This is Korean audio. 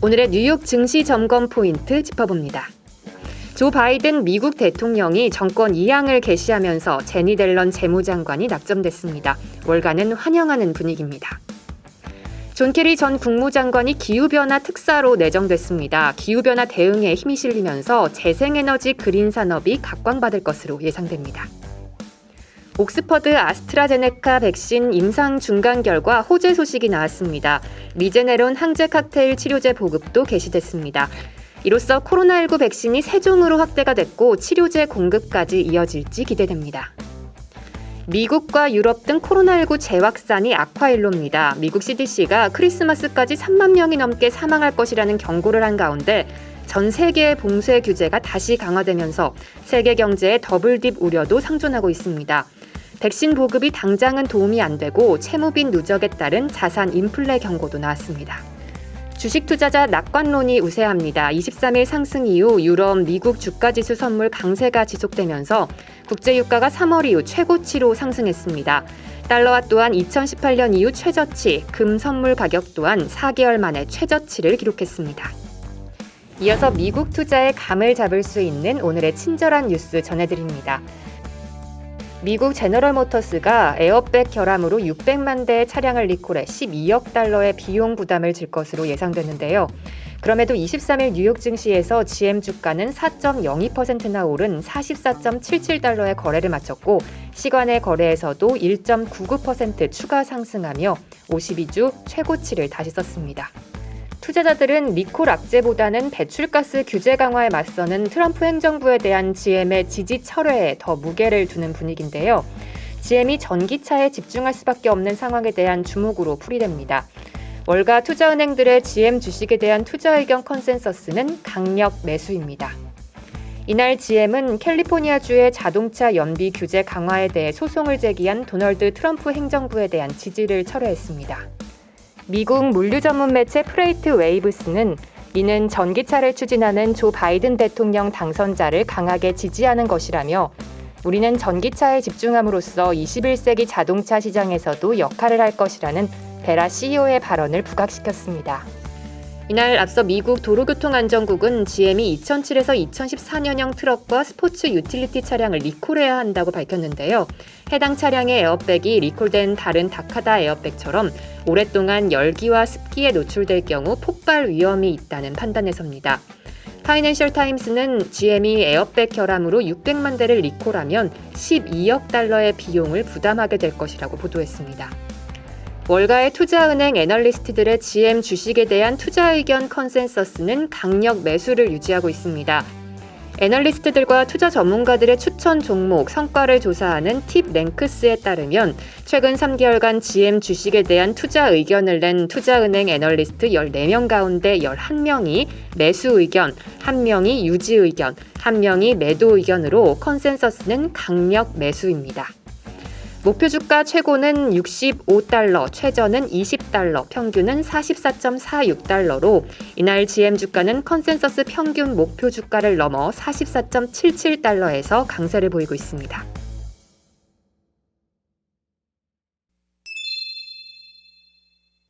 오늘의 뉴욕 증시 점검 포인트 짚어봅니다. 조 바이든 미국 대통령이 정권 이양을 개시하면서 제니 델런 재무장관이 낙점됐습니다. 월가는 환영하는 분위기입니다. 존 케리 전 국무장관이 기후변화 특사로 내정됐습니다. 기후변화 대응에 힘이 실리면서 재생에너지 그린 산업이 각광받을 것으로 예상됩니다. 옥스퍼드 아스트라제네카 백신 임상 중간 결과 호재 소식이 나왔습니다. 리제네론 항체 칵테일 치료제 보급도 개시됐습니다. 이로써 코로나19 백신이 세 종으로 확대가 됐고 치료제 공급까지 이어질지 기대됩니다. 미국과 유럽 등 코로나19 재확산이 악화일로입니다. 미국 CDC가 크리스마스까지 3만 명이 넘게 사망할 것이라는 경고를 한 가운데 전 세계의 봉쇄 규제가 다시 강화되면서 세계 경제의 더블딥 우려도 상존하고 있습니다. 백신 보급이 당장은 도움이 안 되고 채무빈 누적에 따른 자산 인플레 경고도 나왔습니다. 주식 투자자 낙관론이 우세합니다. 23일 상승 이후 유럽, 미국 주가지수 선물 강세가 지속되면서 국제유가가 3월 이후 최고치로 상승했습니다. 달러화 또한 2018년 이후 최저치, 금 선물 가격 또한 4개월 만에 최저치를 기록했습니다. 이어서 미국 투자의 감을 잡을 수 있는 오늘의 친절한 뉴스 전해드립니다. 미국 제너럴 모터스가 에어백 결함으로 600만 대의 차량을 리콜해 12억 달러의 비용 부담을 질 것으로 예상되는데요. 그럼에도 23일 뉴욕 증시에서 GM 주가는 4.02%나 오른 44.77달러의 거래를 마쳤고 시간의 거래에서도 1.99% 추가 상승하며 52주 최고치를 다시 썼습니다. 투자자들은 리콜 악재보다는 배출가스 규제 강화에 맞서는 트럼프 행정부에 대한 GM의 지지 철회에 더 무게를 두는 분위기인데요. GM이 전기차에 집중할 수밖에 없는 상황에 대한 주목으로 풀이됩니다. 월가 투자은행들의 GM 주식에 대한 투자 의견 컨센서스는 강력 매수입니다. 이날 GM은 캘리포니아주의 자동차 연비 규제 강화에 대해 소송을 제기한 도널드 트럼프 행정부에 대한 지지를 철회했습니다. 미국 물류 전문 매체 프레이트 웨이브스는 이는 전기차를 추진하는 조 바이든 대통령 당선자를 강하게 지지하는 것이라며 우리는 전기차에 집중함으로써 21세기 자동차 시장에서도 역할을 할 것이라는 베라 CEO의 발언을 부각시켰습니다. 이날 앞서 미국 도로교통안전국은 GM이 2007에서 2014년형 트럭과 스포츠 유틸리티 차량을 리콜해야 한다고 밝혔는데요. 해당 차량의 에어백이 리콜된 다른 다카다 에어백처럼 오랫동안 열기와 습기에 노출될 경우 폭발 위험이 있다는 판단에 섭니다. 파이낸셜 타임스는 GM이 에어백 결함으로 600만 대를 리콜하면 12억 달러의 비용을 부담하게 될 것이라고 보도했습니다. 월가의 투자은행 애널리스트들의 GM 주식에 대한 투자 의견 컨센서스는 강력 매수를 유지하고 있습니다. 애널리스트들과 투자 전문가들의 추천 종목 성과를 조사하는 팁랭크스에 따르면 최근 3개월간 GM 주식에 대한 투자 의견을 낸 투자은행 애널리스트 14명 가운데 11명이 매수 의견, 1명이 유지 의견, 1명이 매도 의견으로 컨센서스는 강력 매수입니다. 목표 주가 최고는 65달러, 최저는 20달러, 평균은 44.46달러로 이날 GM 주가는 컨센서스 평균 목표 주가를 넘어 44.77달러에서 강세를 보이고 있습니다.